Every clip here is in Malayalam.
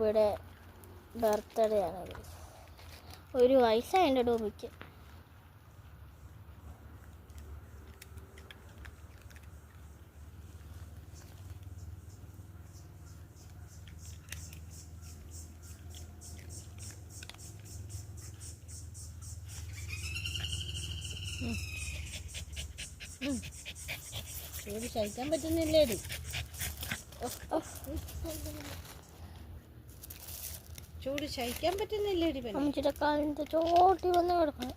ഡൂബിയുടെ ബർത്ത്ഡേ ആണ്. 1 വയസ്സായ ഡൂബിക്ക്. ചൂട് സഹിക്കാൻ പറ്റുന്നില്ലേടി. ചൂട് സഹിക്കാൻ പറ്റുന്നില്ലേടി. അമ്മച്ചിയുടെ കാലിൻ്റെ ചോട്ടി വന്ന് കിടക്കണം.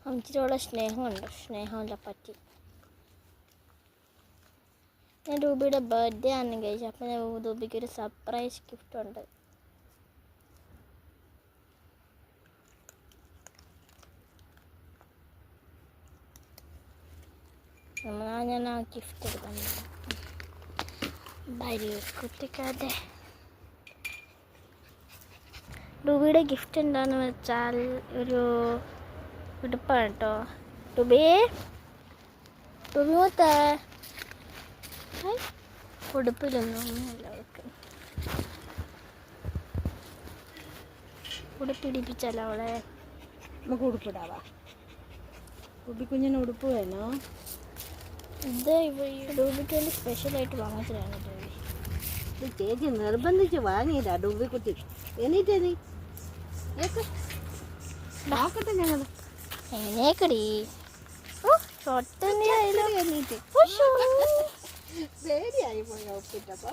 അമ്മച്ചിയോടെ സ്നേഹമുണ്ട്. സ്നേഹമില്ല പറ്റി. ഞാൻ ഡൂബിയുടെ ബർത്ത്ഡേ ആണ് കഴിച്ചു. അപ്പം ഞാൻ ഡൂബിക്ക് ഒരു സർപ്രൈസ് ഗിഫ്റ്റ് ഉണ്ട്. ഞാൻ ആ ഗിഫ്റ്റ് എടുക്കാൻ കുട്ടിക്കാതെ. ഡൂബിയുടെ ഗിഫ്റ്റ് എന്താണെന്ന് വെച്ചാൽ ഒരു ഉടുപ്പാണ് കേട്ടോ. ഡൂബി മൂത്ത ഉടുപ്പിലൊന്നും അവൾക്ക് ഉടുപ്പിടിപ്പിച്ചല്ലോ അവളെ. നമുക്ക് ഉടുപ്പിടാവാ. ഡൂബി കുഞ്ഞിന് ഉടുപ്പ് വേണോ? ഇത് ഡൂബിക്ക് വേണ്ടി സ്പെഷ്യലായിട്ട് വാങ്ങിച്ചതാണ് ഡൂബി. ഇത് ചേച്ചി നിർബന്ധിച്ച് വാങ്ങിയില്ല ഡൂബി കുട്ടി. എണീറ്റേ നീ നോക്കട്ടെ. ഞങ്ങൾ എണീക്കടി. എണീറ്റ് പേടിയായി പോയി ഒപ്പിട്ടപ്പോ.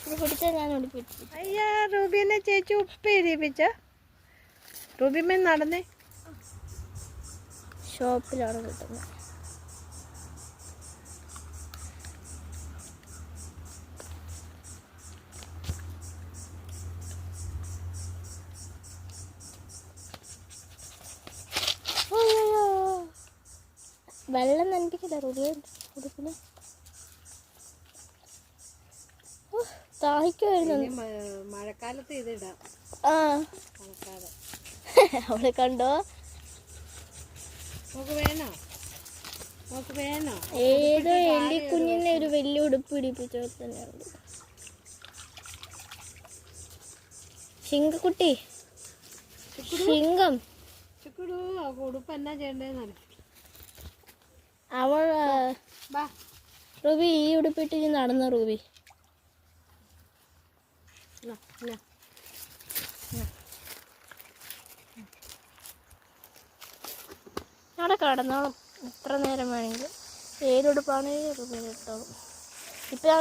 ഇത് പിടിച്ചാൽ ഞാൻ ഉടുപ്പിടിപ്പിച്ചു. അയ്യാ റൂബിനെ ചേച്ചി ഉപ്പിടിപ്പിച്ച. റൂബിമേ നടന്നേ. ഷോപ്പിലാണ് കിട്ടുന്നത്. വെള്ളം നനപ്പിക്കില്ല റൂബി ഉടുപ്പിന്. ദാഹിക്കുമായിരുന്നു. മഴക്കാലത്ത് ഇതിടാം. അവളെ കണ്ടോ? ഏതോ എലിക്കുഞ്ഞിനെ ഒരു വലിയ ഉടുപ്പ് പിടിപ്പിച്ചോ തന്നെയുണ്ട്. ശിങ്കക്കുട്ടി ശിങ്കം ഉടുപ്പ് എന്നാ ചെയ്യണ്ടേന്ന് അവൾ. റൂബി ഈ ഉടുപ്പിട്ട് നടന്ന റൂബി. അവിടെ കടന്നോളും എത്ര നേരം വേണമെങ്കിലും. ഏതുടുപ്പാണെങ്കിൽ റൂബി ഇട്ടോളും. ഇപ്പം